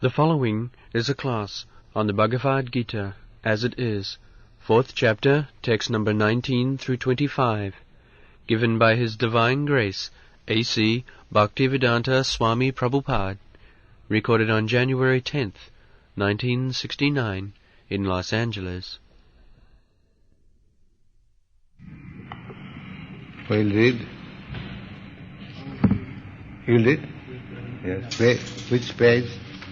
The following is a class on the Bhagavad Gita as it is, 4th chapter, text number 19 through 25, given by His Divine Grace, A.C. Bhaktivedanta Swami Prabhupada, recorded on January 10th, 1969, in Los Angeles. We'll read. You'll read? Yes. Which page?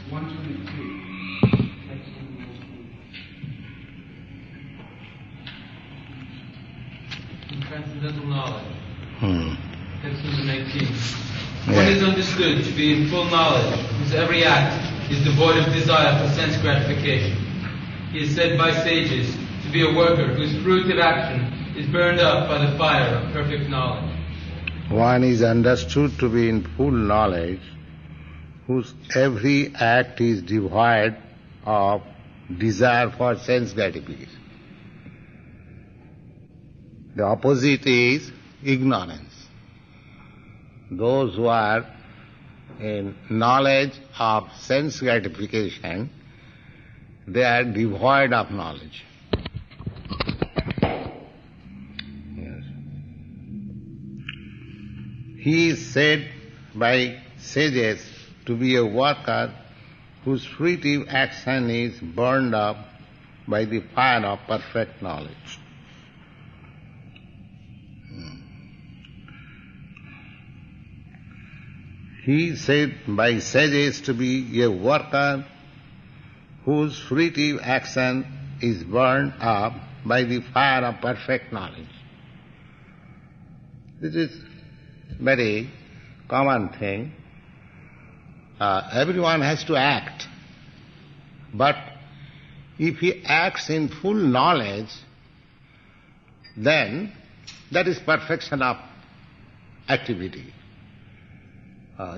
122. Transcendental knowledge. Text number 19. One is understood to be in full knowledge, whose every act is devoid of desire for sense gratification. He is said by sages to be a worker whose fruitive action is burned up by the fire of perfect knowledge. One is understood to be in full knowledge, whose every act is devoid of desire for sense gratification. The opposite is ignorance. Those who are in knowledge of sense gratification, they are devoid of knowledge. Yes. He is said by sages to be a worker whose fruitive action is burned up by the fire of perfect knowledge. He is said by sages to be a worker whose fruitive action is burned up by the fire of perfect knowledge. This is very common thing. Everyone has to act. But if he acts in full knowledge, then that is perfection of activity.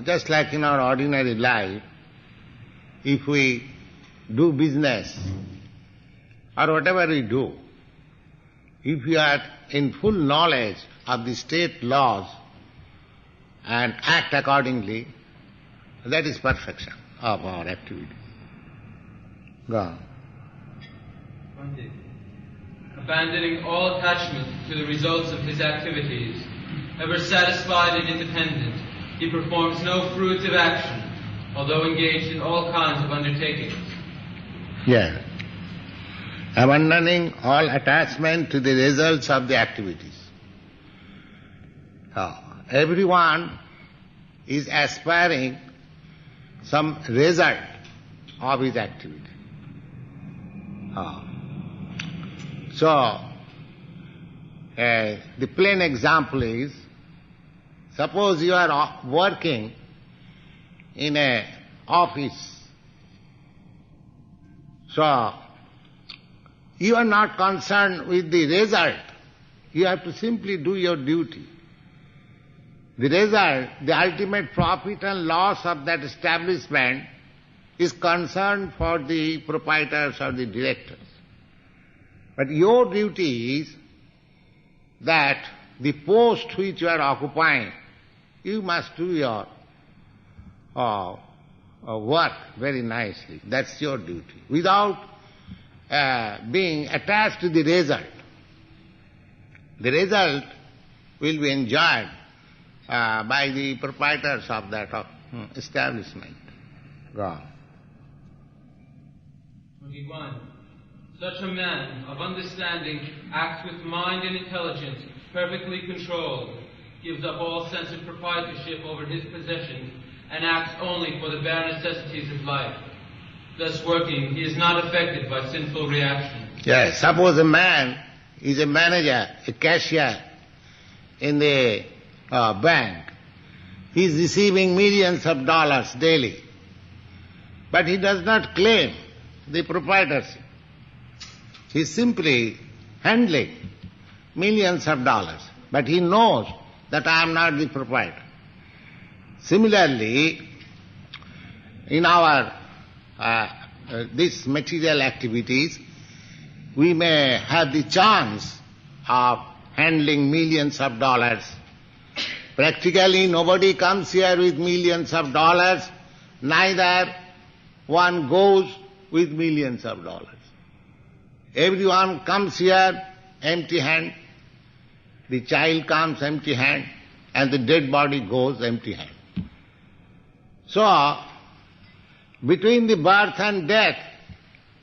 Just like in our ordinary life, if we do business or whatever we do, if we are in full knowledge of the state laws and act accordingly, that is perfection of our activity. Go on. Abandoning all attachment to the results of his activities, ever satisfied and independent, he performs no fruitive action, although engaged in all kinds of undertakings. Yeah. Abandoning all attachment to the results of the activities. Everyone is aspiring some result of his activity. So, the plain example is, suppose you are working in an office. So, you are not concerned with the result. You have to simply do your duty. The result, the ultimate profit and loss of that establishment is concerned for the proprietors or the directors. But your duty is that the post which you are occupying, you must do your work very nicely. That's your duty, without being attached to the result. The result will be enjoyed by the proprietors of that establishment. Go on. 21. Such a man of understanding acts with mind and intelligence perfectly controlled, gives up all sense of proprietorship over his possessions, and acts only for the bare necessities of life. Thus working, he is not affected by sinful reactions. Yes, suppose a man is a manager, a cashier in the bank. He is receiving millions of dollars daily, but he does not claim the proprietorship. He is simply handling millions of dollars, but he knows that I am not the proprietor. Similarly, in our these material activities, we may have the chance of handling millions of dollars. Practically nobody comes here with millions of dollars, neither one goes with millions of dollars. Everyone comes here empty hand. The child comes empty hand, and the dead body goes empty hand. So, between the birth and death,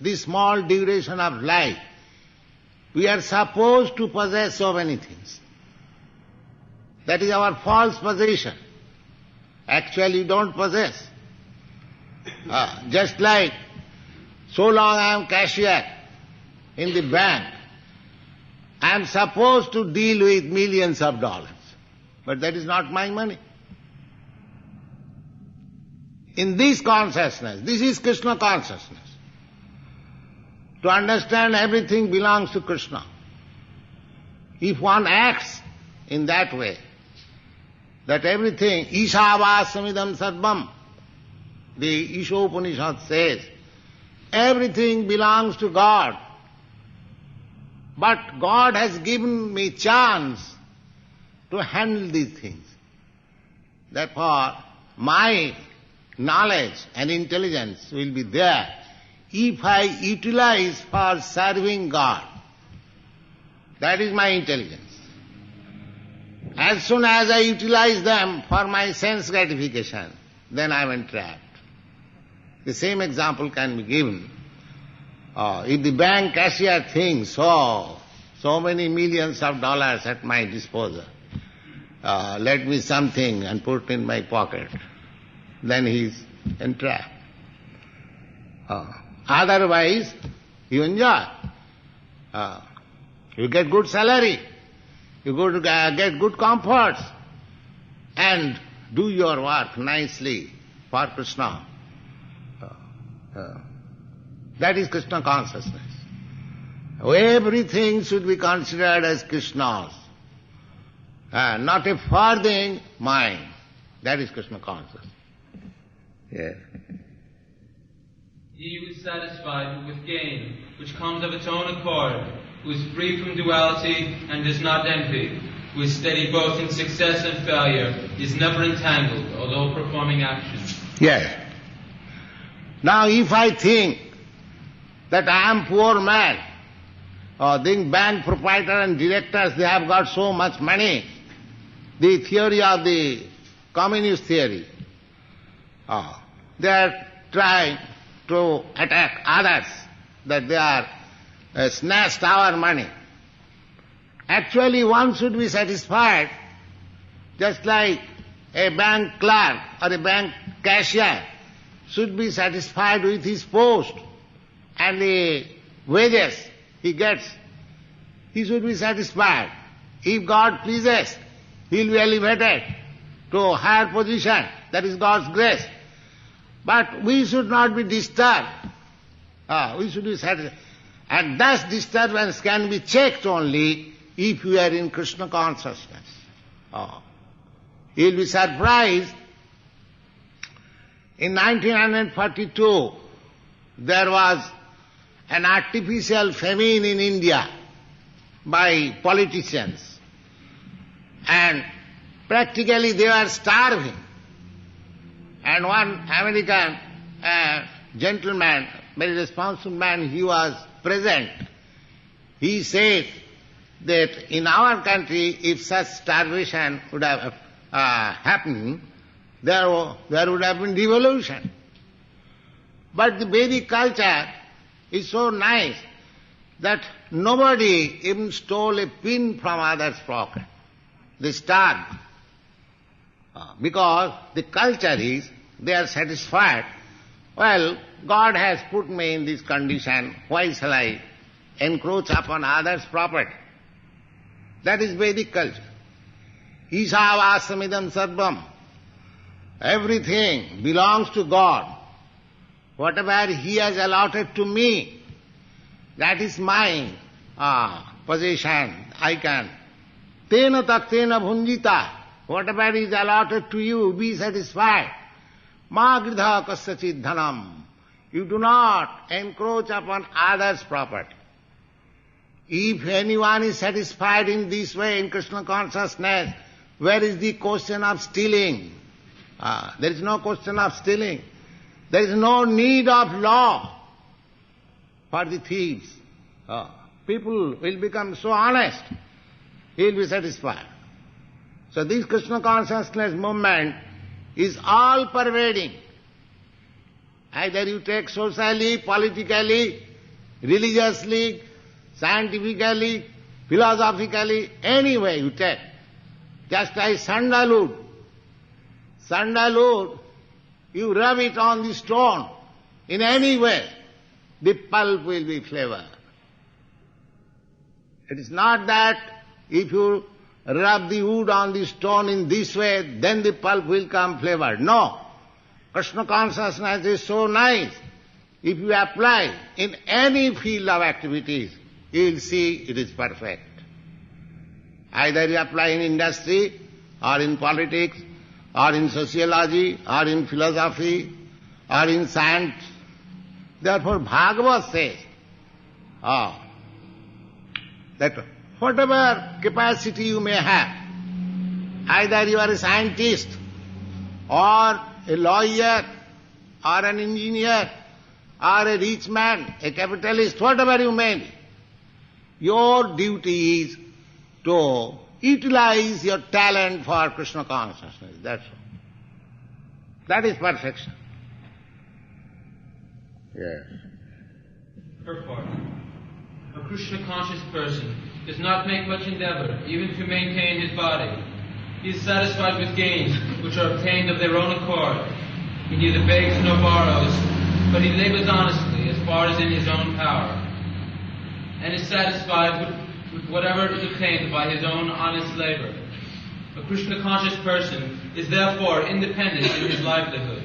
the small duration of life, we are supposed to possess so many things. That is our false possession. Actually, you don't possess. Just like, so long I am cashier in the bank, I am supposed to deal with millions of dollars. But that is not my money. In this consciousness, this is Krishna consciousness. To understand everything belongs to Krishna. If one acts in that way, that everything, Ishavāsamidam sarvam, the Isha Upanishad says, everything belongs to God. But God has given me chance to handle these things. Therefore, my knowledge and intelligence will be there if I utilize for serving God. That is my intelligence. As soon as I utilize them for my sense gratification, then I am entrapped. The same example can be given. If the bank cashier thinks, so many millions of dollars at my disposal, let me something and put in my pocket, then he is entrapped. Otherwise, you enjoy. You get good salary, you get good comforts, and do your work nicely for Krishna. That is Krishna consciousness. Everything should be considered as Krishna's, not a farthing mine. That is Krishna consciousness. Yeah. He who is satisfied with gain, which comes of its own accord, who is free from duality and does not envy, who is steady both in success and failure, is never entangled, although performing actions. Yes. Now if I think that I am poor man, or think bank proprietor and directors, they have got so much money, the theory of the communist theory, they are trying to attack others, that they are snatched our money. Actually, one should be satisfied, just like a bank clerk or a bank cashier should be satisfied with his post and the wages he gets. He should be satisfied. If God pleases, he will be elevated to a higher position. That is God's grace. But we should not be disturbed. We should be satisfied. And thus disturbance can be checked only if we are in Krishna consciousness. You will be surprised. In 1942, there was an artificial famine in India by politicians. And practically they were starving. And one American gentleman, very responsible man, he was present. He said that in our country, if such starvation would have happened, there would have been revolution. But the Vedic culture is so nice that nobody even stole a pin from others' pocket. They starved. Because the culture is, they are satisfied. Well, God has put me in this condition, why shall I encroach upon others' property? That is Vedic culture. Ishavāsamidam sarvam. Everything belongs to God. Whatever He has allotted to me, that is mine possession. I can. Tena taktena bhunjita. Whatever is allotted to you, be satisfied. Ma gridha kasyachid dhanam. You do not encroach upon others' property. If anyone is satisfied in this way, in Krishna consciousness, where is the question of stealing? There is no question of stealing. There is no need of law for the thieves. People will become so honest, he will be satisfied. So this Krishna consciousness movement is all pervading. Either you take socially, politically, religiously, scientifically, philosophically, any way you take. Just like sandalwood. Sandalwood, you rub it on the stone in any way, the pulp will be flavored. It is not that if you rub the wood on the stone in this way, then the pulp will come flavored. No. Krishna consciousness is so nice. If you apply in any field of activities, you will see it is perfect. Either you apply in industry, or in politics, or in sociology, or in philosophy, or in science. Therefore Bhagavad says that whatever capacity you may have, either you are a scientist, or a lawyer, or an engineer, or a rich man, a capitalist, whatever you may be, your duty is to utilize your talent for Krishna consciousness. That's all. That is perfection. Yes. Purport. A Krishna-conscious person does not make much endeavor even to maintain his body. He is satisfied with gains which are obtained of their own accord. He neither begs nor borrows, but he labors honestly as far as in his own power, and is satisfied with whatever is obtained by his own honest labor. A Krishna-conscious person is therefore independent in his livelihood.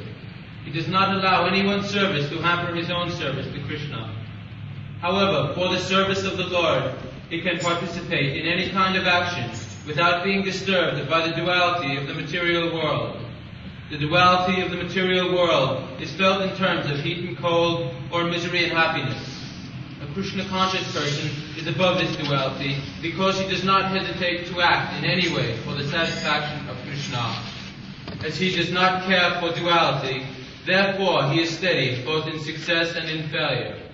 He does not allow anyone's service to hamper his own service to Krishna. However, for the service of the Lord, he can participate in any kind of action without being disturbed by the duality of the material world. The duality of the material world is felt in terms of heat and cold, or misery and happiness. A Krishna-conscious person is above this duality because he does not hesitate to act in any way for the satisfaction of Krishna. As he does not care for duality, therefore he is steady both in success and in failure.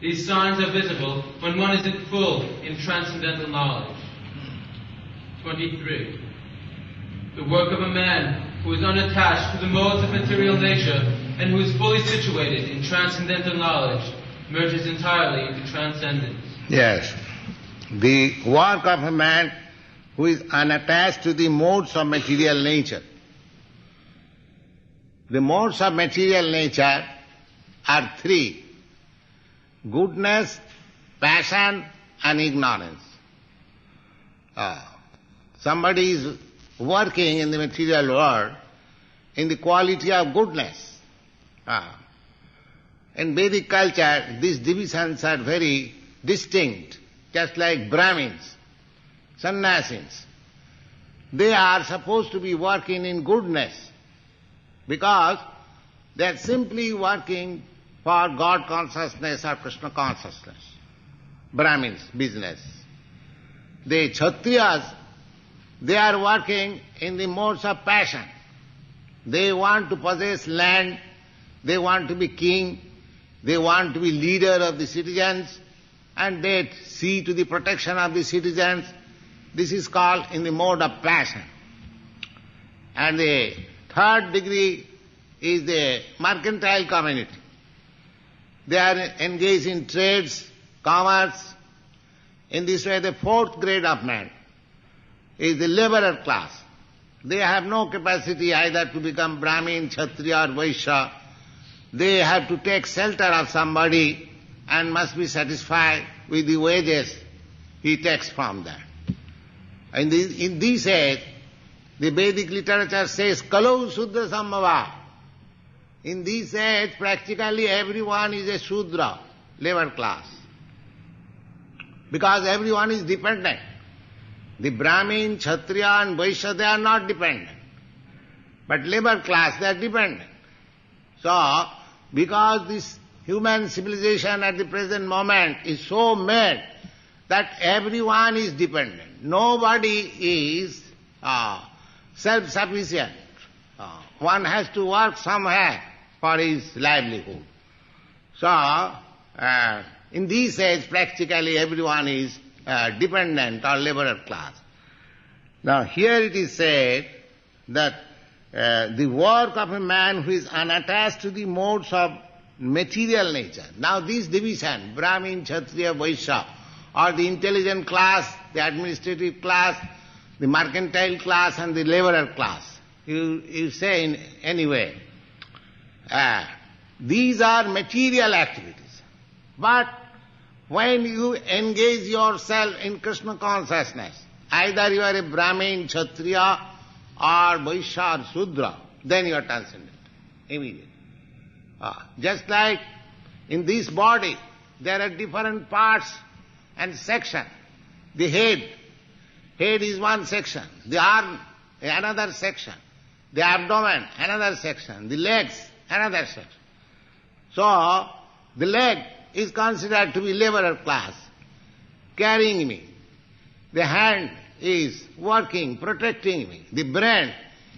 These signs are visible when one is at full in transcendental knowledge. 23. The work of a man who is unattached to the modes of material nature and who is fully situated in transcendental knowledge merges entirely into transcendence. Yes. The work of a man who is unattached to the modes of material nature. The modes of material nature are three: goodness, passion, and ignorance. Somebody is working in the material world in the quality of goodness. In Vedic culture, these divisions are very distinct, just like Brahmins, sannyasis. They are supposed to be working in goodness because they are simply working for God consciousness or Krishna consciousness. Brahmins, business. The Kshatriyas, they are working in the modes of passion. They want to possess land, they want to be king, they want to be leader of the citizens, and they see to the protection of the citizens. This is called in the mode of passion. And the third degree is the mercantile community. They are engaged in trades, commerce. In this way, the fourth grade of man is the laborer class. They have no capacity either to become Brahmin, Kshatriya or Vaishya. They have to take shelter of somebody and must be satisfied with the wages he takes from them. And in this age, the Vedic literature says, Kalau Sudra Sambhava. In this age, practically everyone is a Shudra, labor class. Because everyone is dependent. The Brahmin, Kshatriya and Vaishya, they are not dependent. But labor class, they are dependent. So, because this human civilization at the present moment is so made that everyone is dependent. Nobody is self-sufficient. One has to work somewhere for his livelihood. So, in this age, practically everyone is dependent or laborer class. Now, here it is said that the work of a man who is unattached to the modes of material nature. Now, this division, Brahmin, Kshatriya, Vaishya, or the intelligent class, the administrative class, the mercantile class, and the laborer class, you say in any way, these are material activities. But when you engage yourself in Krishna consciousness, either you are a Brahmin, Kshatriya, or Vaishya, or Shudra, then you are transcendent immediately. Just like in this body, there are different parts and sections. The head is one section. The arm, another section. The abdomen, another section. The legs, another section. So, the leg is considered to be laborer class, carrying me. The hand is working, protecting me. The brain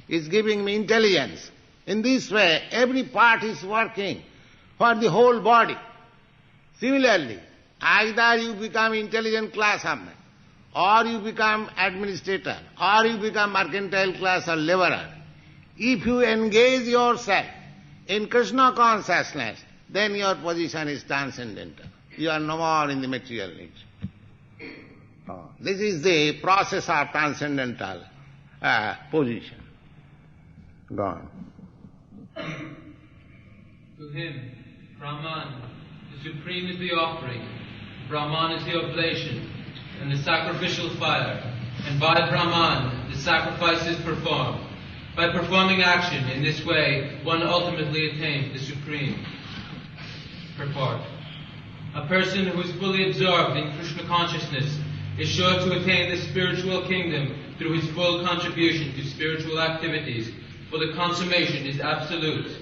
is giving me intelligence. In this way, every part is working for the whole body. Similarly, either you become intelligent class of man, or you become administrator, or you become mercantile class or laborer. If you engage yourself in Krishna consciousness, then your position is transcendental. You are no more in the material nature. This is the process of transcendental position. Gone. To him, Brahman, the supreme is the offering, Brahman is the oblation, and the sacrificial fire, and by Brahman the sacrifice is performed. By performing action in this way, one ultimately attains the supreme. Purport. A person who is fully absorbed in Krishna consciousness is sure to attain the spiritual kingdom through his full contribution to spiritual activities, for the consummation is absolute,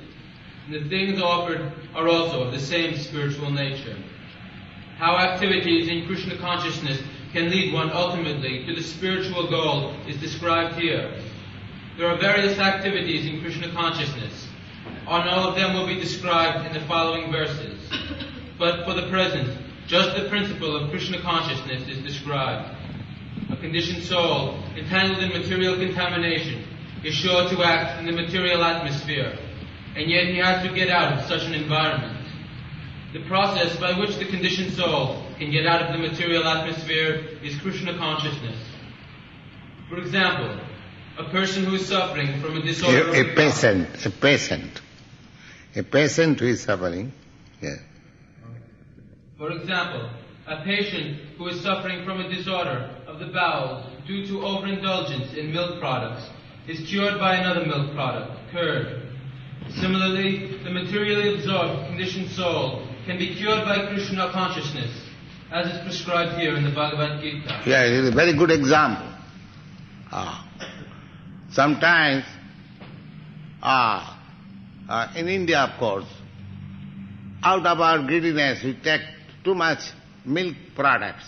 and the things offered are also of the same spiritual nature. How activities in Krishna consciousness can lead one ultimately to the spiritual goal is described here. There are various activities in Krishna consciousness, and all of them will be described in the following verses. But for the present, just the principle of Krishna consciousness is described. A conditioned soul, entangled in material contamination, is sure to act in the material atmosphere, and yet he has to get out of such an environment. The process by which the conditioned soul can get out of the material atmosphere is Krishna consciousness. For example, a person who is suffering from a disorder... A patient who is suffering, yeah. For example, a patient who is suffering from a disorder of the bowels due to overindulgence in milk products is cured by another milk product, curd. Similarly, the materially absorbed conditioned soul can be cured by Krishna consciousness, as is prescribed here in the Bhagavad Gita. Yeah, it is a very good example. Sometimes, in India, of course, out of our greediness, we take too much milk products,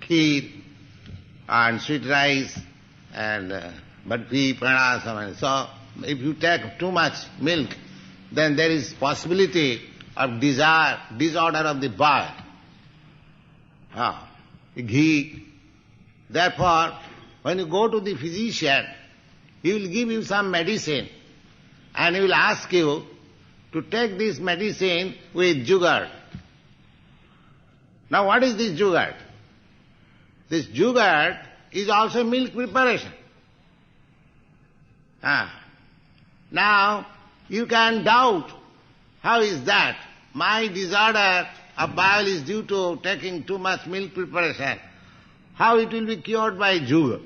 kheer and sweet rice and barfi, pranasam. So, if you take too much milk, then there is possibility of disorder of the bowel. Ghee. Therefore, when you go to the physician, he will give you some medicine and he will ask you to take this medicine with sugar. Now what is this sugar? This sugar is also milk preparation. Now you can doubt, how is that? My disorder of bowel is due to taking too much milk preparation. How it will be cured by sugar?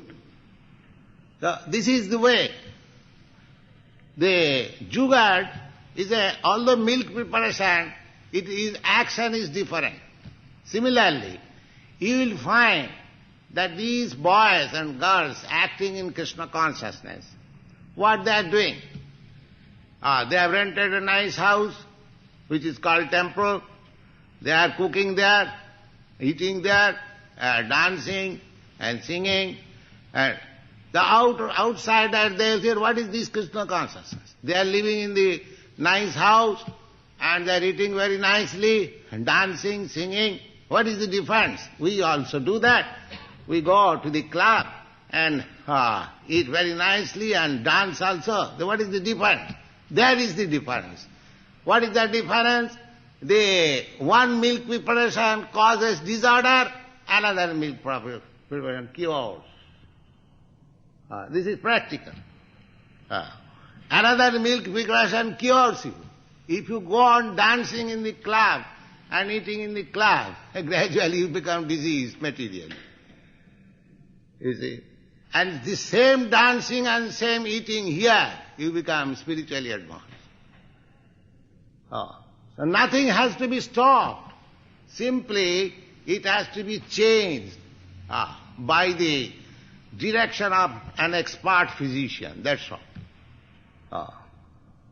So this is the way. The sugar is although milk preparation, action is different. Similarly, you will find that these boys and girls acting in Krishna consciousness, what they are doing? They have rented a nice house, which is called temple. They are cooking there, eating there, dancing and singing. And the outsider, they will say, what is this Krishna consciousness? They are living in the nice house, and they're eating very nicely, and dancing, singing. What is the difference? We also do that. We go to the club and eat very nicely and dance also. So what is the difference? There is the difference. What is the difference? The one milk preparation causes disorder, another milk preparation cures. This is practical. Another milk preparation cures you. If you go on dancing in the club and eating in the club, gradually you become diseased materially. You see? And the same dancing and same eating here, you become spiritually advanced. So nothing has to be stopped. Simply, it has to be changed by the direction of an expert physician. That's all.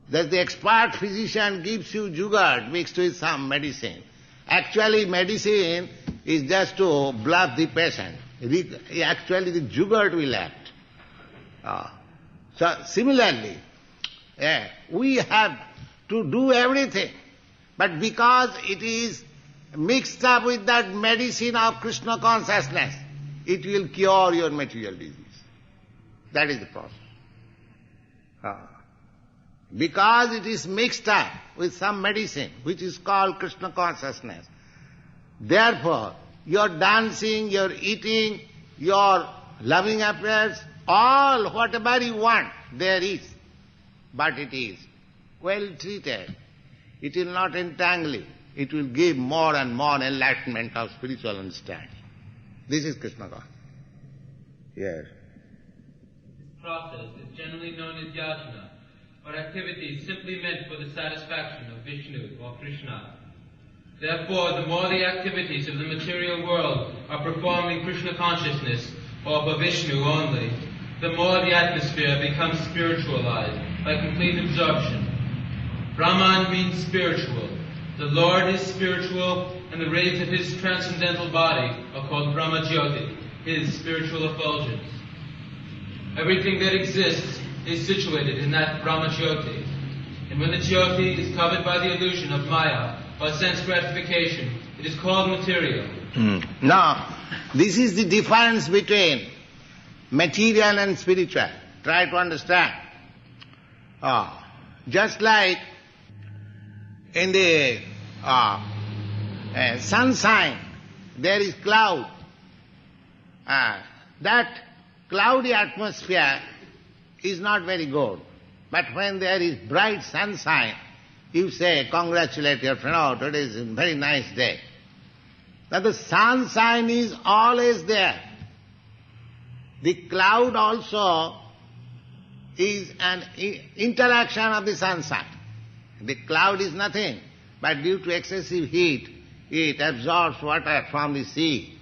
That the expert physician gives you jugaad mixed with some medicine. Actually, medicine is just to bluff the patient. Actually, the jugaad will act. So similarly, we have to do everything, but because it is mixed up with that medicine of Krishna consciousness, it will cure your material disease. That is the process. Because it is mixed up with some medicine, which is called Krishna consciousness. Therefore, your dancing, your eating, your loving affairs, all whatever you want, there is. But it is well treated. It will not entangle you. It will give more and more enlightenment of spiritual understanding. This is Krishna consciousness. Yes. This process is generally known as yajna, or activities simply meant for the satisfaction of Vishnu or Krishna. Therefore, the more the activities of the material world are performed in Krishna consciousness, or for Vishnu only, the more the atmosphere becomes spiritualized by complete absorption. Brahman means spiritual. The Lord is spiritual, and the rays of His transcendental body are called Brahma Jyoti, His spiritual effulgence. Everything that exists is situated in that Brahma Jyoti. And when the Jyoti is covered by the illusion of Maya, or sense gratification, it is called material. Now, this is the difference between material and spiritual. Try to understand. Just like in the sunshine, there is cloud. That cloudy atmosphere is not very good. But when there is bright sunshine, you say, congratulate your friend, oh, today is a very nice day. Now the sunshine is always there. The cloud also is an interaction of the sunshine. The cloud is nothing, but due to excessive heat, it absorbs water from the sea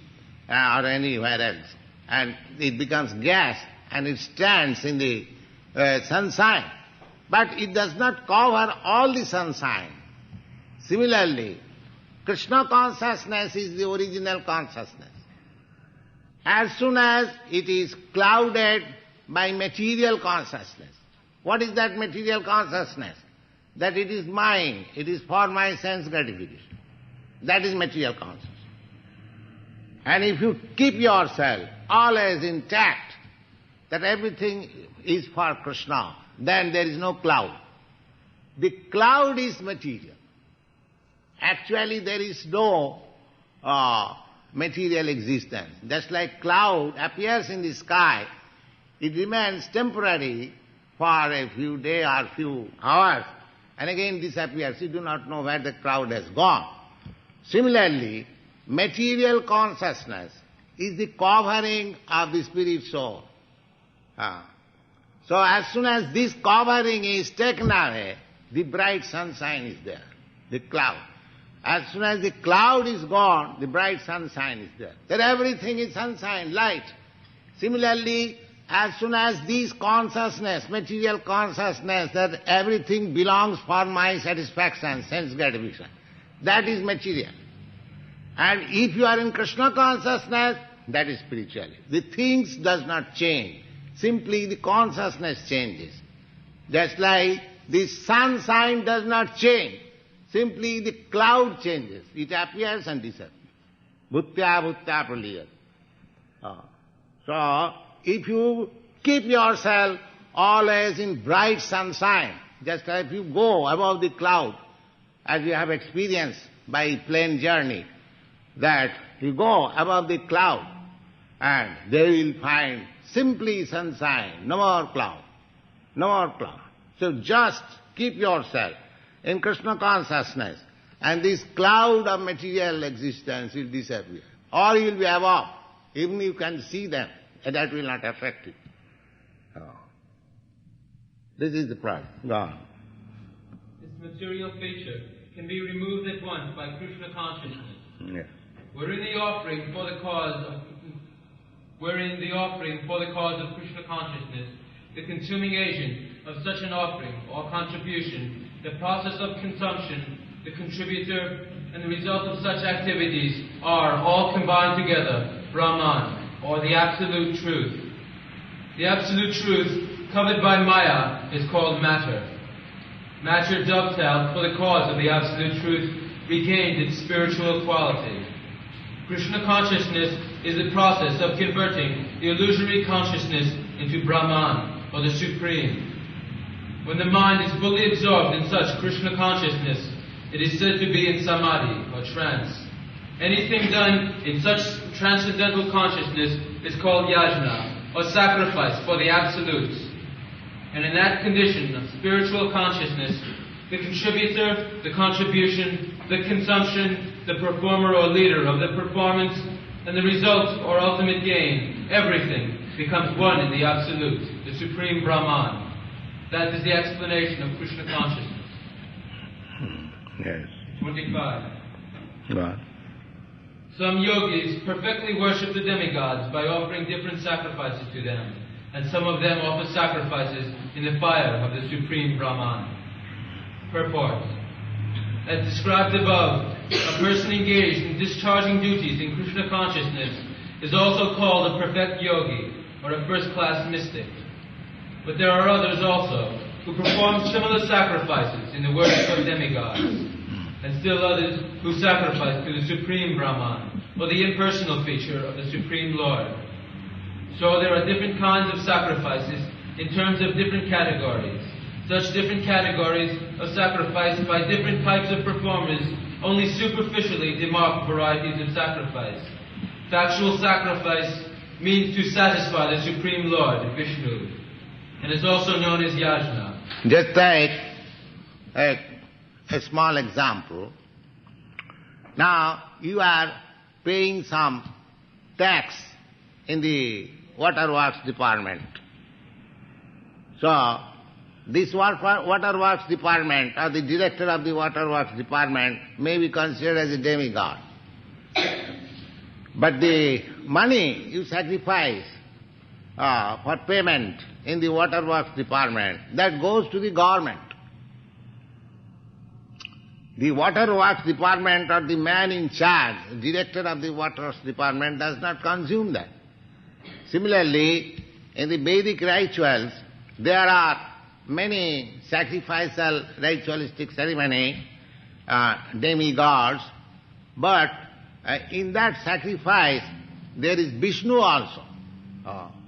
or anywhere else, and it becomes gas, and it stands in the sunshine. But it does not cover all the sunshine. Similarly, Krishna consciousness is the original consciousness. As soon as it is clouded by material consciousness, what is that material consciousness? That it is mine, it is for my sense gratification. That is material consciousness. And if you keep yourself always intact, that everything is for Krishna, then there is no cloud. The cloud is material. Actually, there is no material existence. Just like cloud appears in the sky, it remains temporary for a few days or few hours, and again disappears. You do not know where the cloud has gone. Similarly, material consciousness is the covering of the spirit soul. So as soon as this covering is taken away, the bright sunshine is there, the cloud. As soon as the cloud is gone, the bright sunshine is there. Then everything is sunshine, light. Similarly, as soon as this consciousness, material consciousness, that everything belongs for my satisfaction, sense gratification, that is material. And if you are in Krishna consciousness, that is spirituality. The things does not change. Simply the consciousness changes. Just like the sunshine does not change. Simply the cloud changes. It appears and disappears. Bhutya bhutya praliyat. So, if you keep yourself always in bright sunshine, just as you go above the cloud, as you have experienced by plane journey, that you go above the cloud and there you will find simply sunshine, no more cloud, no more cloud. So just keep yourself in Krishna consciousness and this cloud of material existence will disappear. Or you will be above, even you can see them, and that will not affect you. This is the problem. Go on. This material feature can be removed at once by Krishna consciousness. Yes. Wherein the offering for the cause of Krishna consciousness, the consuming agent of such an offering or contribution, the process of consumption, the contributor, and the result of such activities are all combined together, Brahman, or the Absolute Truth. The Absolute Truth, covered by Maya, is called matter. Matter dovetailed for the cause of the Absolute Truth regained its spiritual quality. Krishna consciousness is the process of converting the illusory consciousness into Brahman, or the Supreme. When the mind is fully absorbed in such Krishna consciousness, it is said to be in samadhi, or trance. Anything done in such transcendental consciousness is called yajna, or sacrifice for the Absolutes. And in that condition of spiritual consciousness, the contributor, the contribution, the consumption, the performer or leader of the performance, and the result or ultimate gain, everything becomes one in the Absolute, the Supreme Brahman. That is the explanation of Krishna consciousness. Yes. 25. Right. Some yogis perfectly worship the demigods by offering different sacrifices to them, and some of them offer sacrifices in the fire of the Supreme Brahman. Purport. As described above, a person engaged in discharging duties in Krishna consciousness is also called a perfect yogi, or a first-class mystic. But there are others also who perform similar sacrifices in the worship of demigods, and still others who sacrifice to the Supreme Brahman, or the impersonal feature of the Supreme Lord. So there are different kinds of sacrifices in terms of different categories. Such different categories of sacrifice by different types of performers only superficially demark varieties of sacrifice. Factual sacrifice means to satisfy the Supreme Lord, Vishnu, and is also known as yajna. Just take a small example. Now you are paying some tax in the waterworks department. So this waterworks department or the director of the waterworks department may be considered as a demigod. But the money you sacrifice for payment in the waterworks department, that goes to the government. The waterworks department or the man in charge, director of the waterworks department, does not consume that. Similarly, in the Vedic rituals, there are many sacrificial ritualistic ceremony, demigods, but in that sacrifice there is Vishnu also.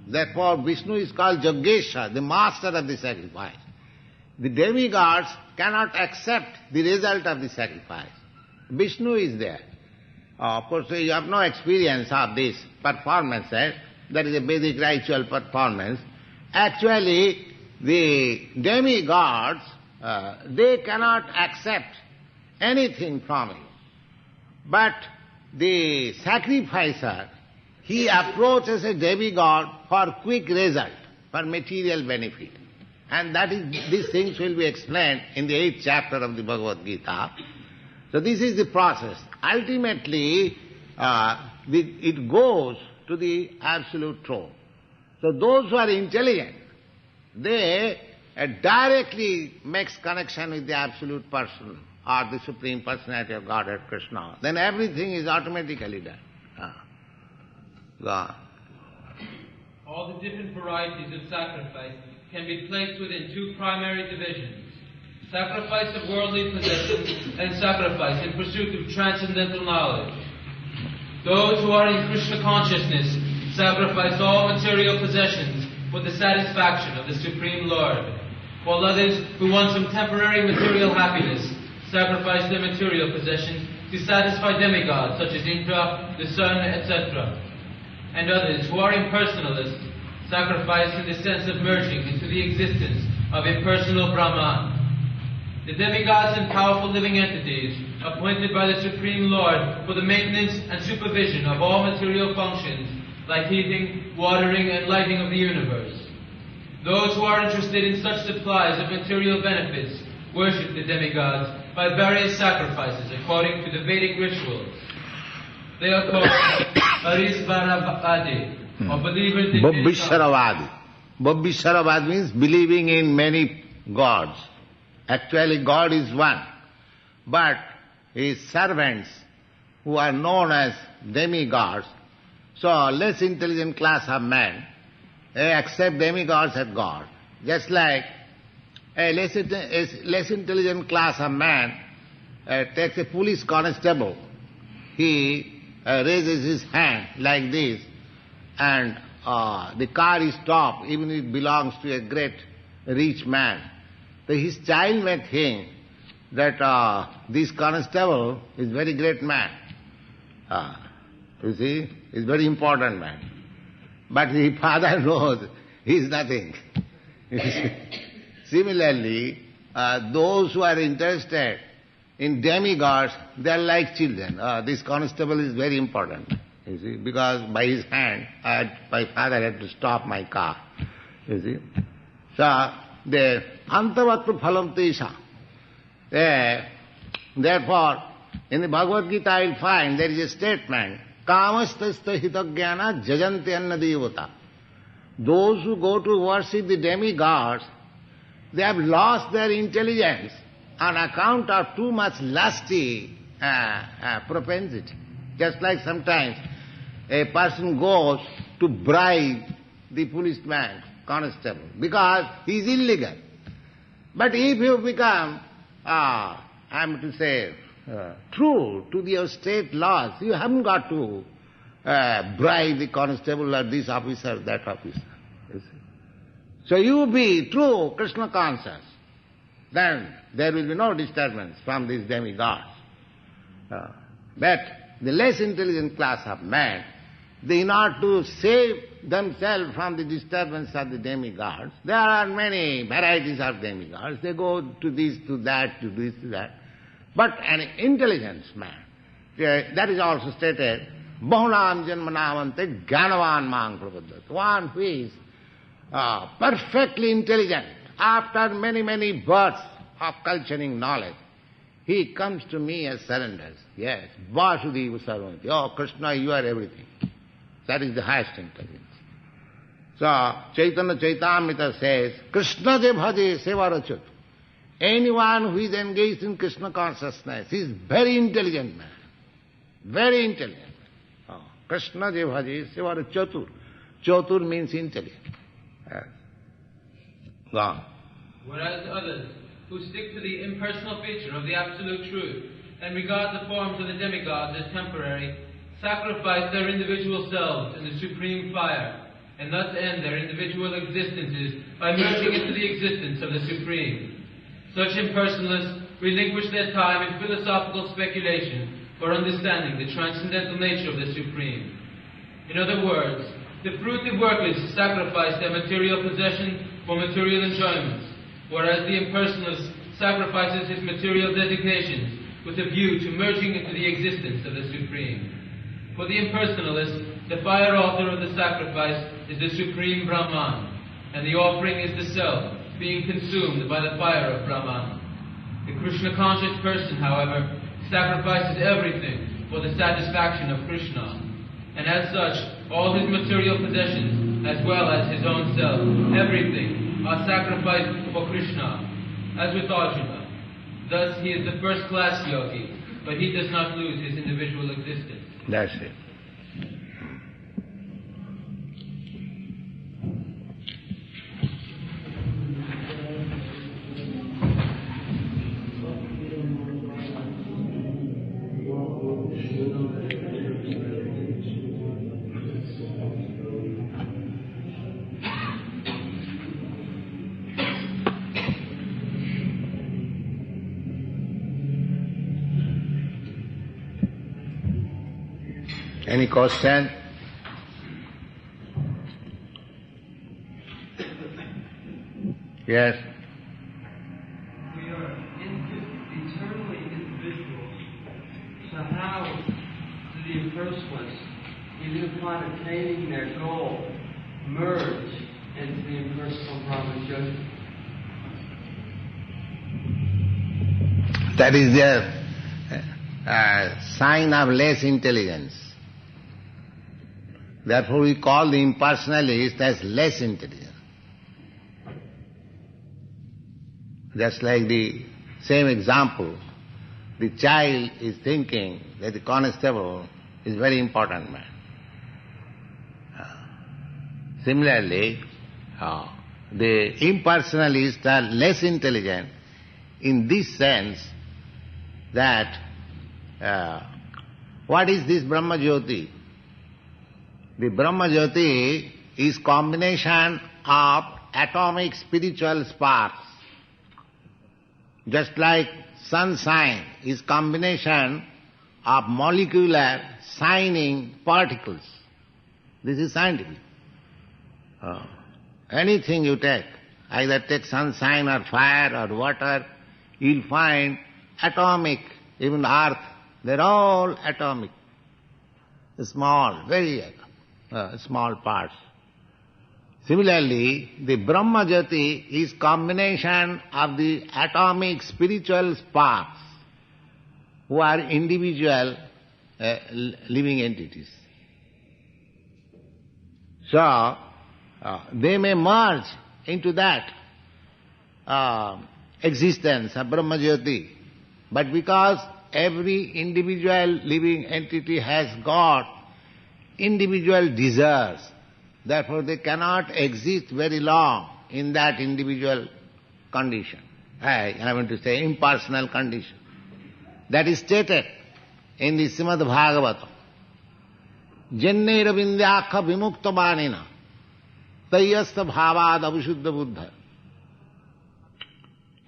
Therefore Vishnu is called Yogesha, the master of the sacrifice. The demigods cannot accept the result of the sacrifice. Vishnu is there. Of course, you have no experience of this performances. That is a Vedic ritual performance. Actually, the demigods, they cannot accept anything from you. But the sacrificer, he approaches a demigod for quick result, for material benefit. And that is, these things will be explained in the 8th chapter of the Bhagavad Gita. So this is the process. Ultimately, it goes to the Absolute Truth. So those who are intelligent, they directly makes connection with the Absolute Person or the Supreme Personality of Godhead, Krishna. Then everything is automatically done. God. All the different varieties of sacrifice can be placed within two primary divisions, sacrifice of worldly possessions, and sacrifice in pursuit of transcendental knowledge. Those who are in Krishna consciousness sacrifice all material possessions for the satisfaction of the Supreme Lord, while others who want some temporary material happiness sacrifice their material possessions to satisfy demigods such as Indra, the sun, etc. And others who are impersonalists sacrifice in the sense of merging into the existence of impersonal Brahman. The demigods and powerful living entities appointed by the Supreme Lord for the maintenance and supervision of all material functions like heating, watering, and lighting of the universe. Those who are interested in such supplies of material benefits worship the demigods by various sacrifices according to the Vedic rituals. They are called Arisvaravadi, or believers in many gods. Bhavishyaravadi. Bhavishyaravadi means believing in many gods. Actually, God is one. But His servants, who are known as demigods, so less intelligent class of men, they accept demigods as God. Just like a less intelligent class of man takes a police constable. He raises his hand like this, and the car is stopped, even if it belongs to a great rich man. So his child may think that this constable is very great man. You see, he's very important man. But the father knows he is nothing. Similarly, those who are interested in demigods, they are like children. This constable is very important, you see, because by his hand, my father had to stop my car, you see. So, the antavattu phalam tesha. Therefore, in the Bhagavad Gita I will find there is a statement, Kamastasta hitagyana jajanti anna devata. Those who go to worship the demigods, they have lost their intelligence on account of too much lusty propensity. Just like sometimes a person goes to bribe the policeman, constable, because he is illegal. But if you become, I am to say, true to your state laws, you haven't got to bribe the constable or this officer, that officer. You see. So you be true Krishna conscious, then there will be no disturbance from these demigods. But the less intelligent class of man, they in order to save themselves from the disturbance of the demigods, there are many varieties of demigods. They go to this, to that, to this, to that. But an intelligent man, that is also stated, Bahunam janmanamante gyanavan mang prapadat. One who is perfectly intelligent, after many, many births of culturing knowledge, he comes to me as surrenders. Yes, Vasudeva Sarvamati. Oh, Krishna, you are everything. That is the highest intelligence. So, Chaitanya Chaitamrita says, Krishna je bhaje sevarachat. Anyone who is engaged in Krishna consciousness is very intelligent man. Very intelligent. Oh, Krishna je bhaje sevarachatur. Chatur means intelligent. Yes. Gone. Whereas others, who stick to the impersonal feature of the absolute truth and regard the forms of the demigods as temporary, sacrifice their individual selves in the supreme fire, and thus end their individual existences by merging into the existence of the Supreme. Such impersonalists relinquish their time in philosophical speculation for understanding the transcendental nature of the Supreme. In other words, the fruitive workers sacrifice their material possessions for material enjoyments, whereas the impersonalist sacrifices his material designations with a view to merging into the existence of the Supreme. For the impersonalist, the fire altar of the sacrifice is the Supreme Brahman, and the offering is the self, being consumed by the fire of Brahman. The Krishna-conscious person, however, sacrifices everything for the satisfaction of Krishna, and as such, all his material possessions, as well as his own self, everything, are sacrificed for Krishna, as with Arjuna. Thus he is the first-class yogi, but he does not lose his individual existence. That's it. Any question? Yes. We are eternally individuals. So how do the impersonalists, even upon attaining their goal, merge into the impersonal Brahma Jyoti? That is their sign of less intelligence. Therefore we call the impersonalist as less intelligent. Just like the same example, the child is thinking that the constable is very important man. Similarly, the impersonalists are less intelligent in this sense that what is this Brahma Jyoti? The Brahma Jyoti is combination of atomic spiritual sparks. Just like sunshine is combination of molecular shining particles. This is scientific. Anything you take, either take sunshine or fire or water, you'll find atomic, even earth, they're all atomic. Small, very small parts. Similarly, the Brahma Jyoti is combination of the atomic spiritual sparks who are individual living entities. So, they may merge into that existence of Brahma Jyoti, but because every individual living entity has got individual desires, therefore they cannot exist very long in that individual condition. I want to say impersonal condition. That is stated in the Srimad Bhagavatam. Janneira vindyakha vimukta banina tayyasta bhavad avishuddha buddha.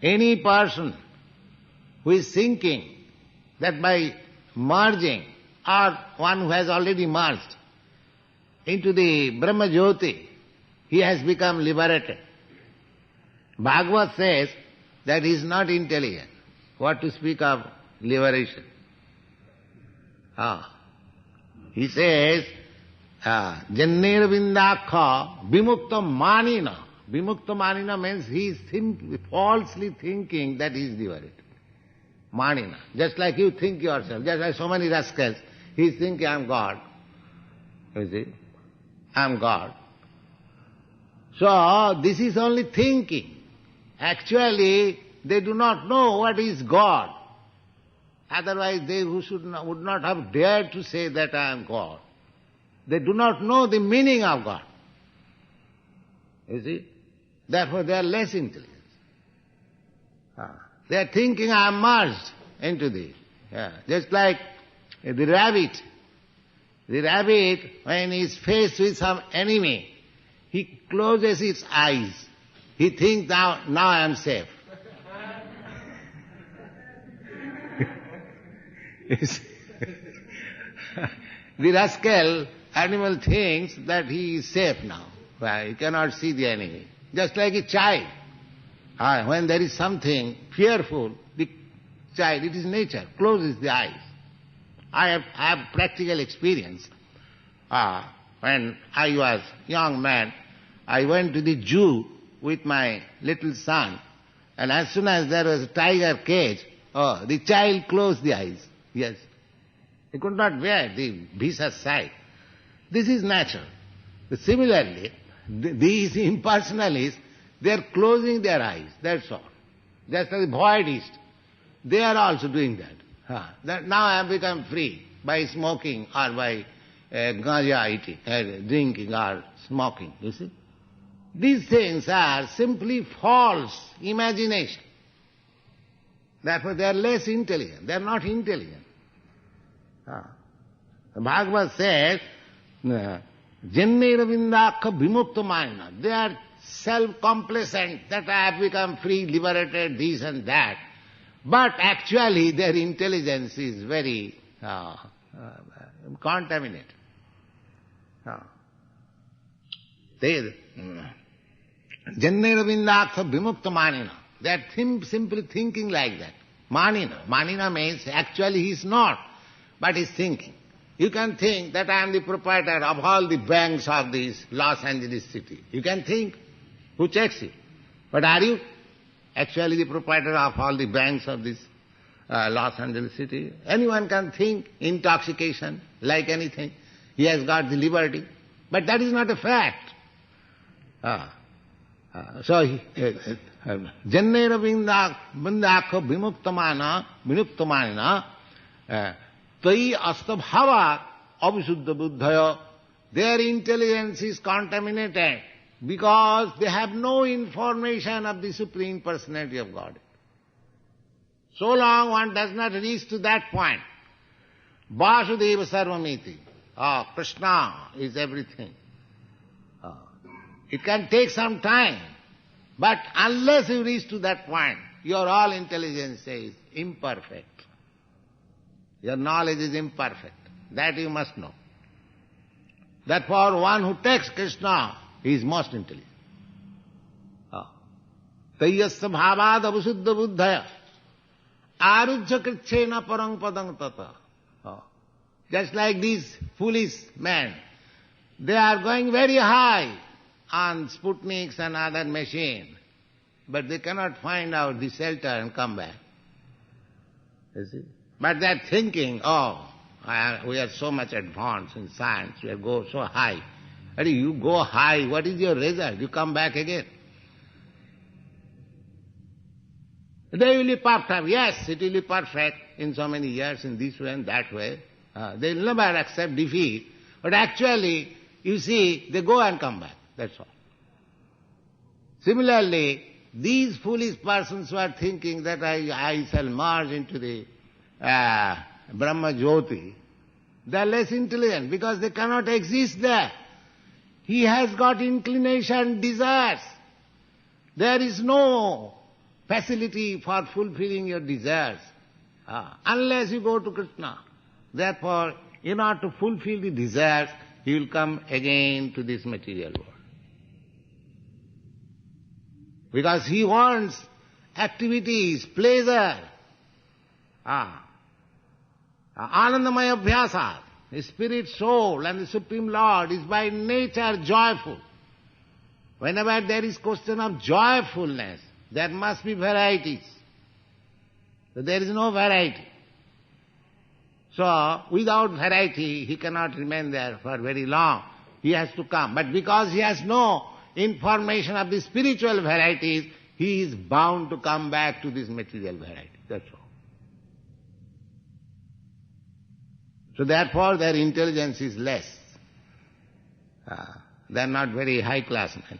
Any person who is thinking that by merging, or one who has already merged into the Brahma Jyoti, he has become liberated. Bhagavad says that he is not intelligent. What to speak of liberation? He says, Jannir Vindakha Vimukta Manina. Vimukta Manina means he is falsely thinking that he is liberated. Manina. Just like you think yourself, just like so many rascals, he is thinking, I am God. You see? I am God. So, this is only thinking. Actually, they do not know what is God. Otherwise, they would not have dared to say that I am God. They do not know the meaning of God. You see? Therefore, they are less intelligent. They are thinking, I am merged into this. Just like the rabbit. The rabbit, when he is faced with some enemy, he closes his eyes. He thinks, now I am safe. The rascal animal thinks that he is safe now. He cannot see the enemy. Just like a child. When there is something fearful, the child, it is nature, closes the eyes. I have practical experience. When I was young man, I went to the zoo with my little son, and as soon as there was a tiger cage, the child closed the eyes. Yes. He could not bear the vicious sight. This is natural. Similarly, these impersonalists, they are closing their eyes, that's all. Just like the voidists, they are also doing that. That now I have become free by smoking or by ganja eating, drinking or smoking, you see. These things are simply false imagination. Therefore they are less intelligent. They are not intelligent. The Bhagavad says, Janneira Vindakha Vimukta Manina. They are self-complacent that I have become free, liberated, this and that. But actually their intelligence is very contaminated. Jannera vindakha vimukta manina. They are simply thinking like that. Manina. Manina means actually he is not, but he is thinking. You can think that I am the proprietor of all the banks of this Los Angeles city. You can think. Who checks you? But are you actually the proprietor of all the banks of this Los Angeles city? Anyone can think intoxication, like anything. He has got the liberty. But that is not a fact. Jannera vindakha vinuktamanina tai astabhava abhisuddha buddhaya. Their intelligence is contaminated because they have no information of the Supreme Personality of God. So long one does not reach to that point. Vasudeva sarvamiti. Krishna is everything. It can take some time, but unless you reach to that point, your all intelligence is imperfect. Your knowledge is imperfect. That you must know. Therefore, one who takes Krishna is most intelligent. Tayyasya bhavad avasuddha buddhaya arujya krichena parang padang tata. Just like these foolish men, they are going very high on Sputniks and other machines, but they cannot find out the shelter and come back. You see? But they are thinking, we are so much advanced in science, we go so high. And you go high, what is your result? You come back again. They will be perfect. Yes, it will be perfect in so many years, in this way and that way. They will never accept defeat. But actually, you see, they go and come back. That's all. Similarly, these foolish persons who are thinking that I shall merge into the Brahma Jyoti, they are less intelligent because they cannot exist there. He has got inclination, desires. There is no facility for fulfilling your desires unless you go to Krishna. Therefore, in order to fulfill the desires, he will come again to this material world. Because he wants activities, pleasure. Anandamaya abhyasa, the spirit, soul and the Supreme Lord is by nature joyful. Whenever there is question of joyfulness, there must be varieties. So there is no variety. So without variety, he cannot remain there for very long. He has to come. But because he has no information of the spiritual varieties, he is bound to come back to this material variety. That's all. So therefore their intelligence is less. They are not very high class men.